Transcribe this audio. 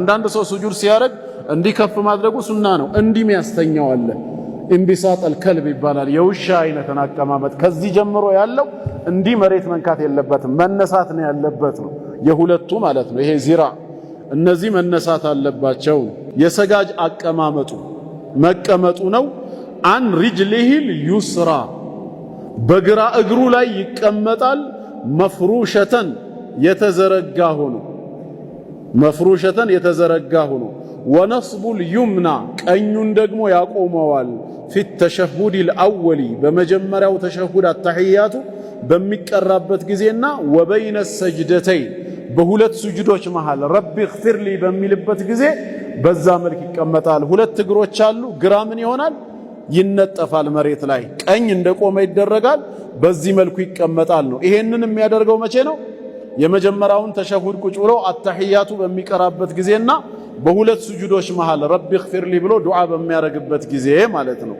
አንዳንድ ሰው ሱጁድ ሲያደርግ እንዲከፍ ማድረጉ ሱና ነው። እንዲም ያስተኛዋል። ኢንቢሳጥ አልከልብ ይባላል። የውሻ አይነትን አቀማመጥ ከዚህ ጀምሮ ያለው እንዲህ መሬት መንካት የለበትም፣ መነሳት ነው ያለበት ነው። የሁለቱ ማለት ነው። ይሄ ዚራ እነዚህ መነሳት አለባቸው። የሰጋጅ አቀማመጡ መቀመጡ ነው። አን ሪጅሊሂል ዩስራ በግራ እግሩ ላይ ይቀመጣል። መፍሩሸተን የተዘረጋ ሆኖ መፍሩሸተን የተዘረጋ ሆኖ ወነስቡል ዩምና ቀኙን ደግሞ ያቆመዋል። ፊት ተሸሁዲል አወሊ በመጀመሪያው ተሸሁድ አተህያቱ በሚቀራበት ጊዜና ወበይነ ሰጅደተይ በሁለት ስጁዶች መሃል ረቢ እግፊርሊ በሚልበት ጊዜ በዛ መልክ ይቀመጣል። ሁለት እግሮች አሉ። ግራ ምን ይሆናል? ይነጠፋል መሬት ላይ። ቀኝ እንደቆመ ይደረጋል። በዚህ መልኩ ይቀመጣል ነው። ይሄንን የሚያደርገው መቼ ነው? የመጀመሪያውን ተሸሁድ ቁጭ ብሎ አተህያቱ በሚቀራበት ጊዜና በሁለት ስጁዶች መሃል ረቢ እግፊርሊ ብሎ ዱዓ በሚያደርግበት ጊዜ ማለት ነው።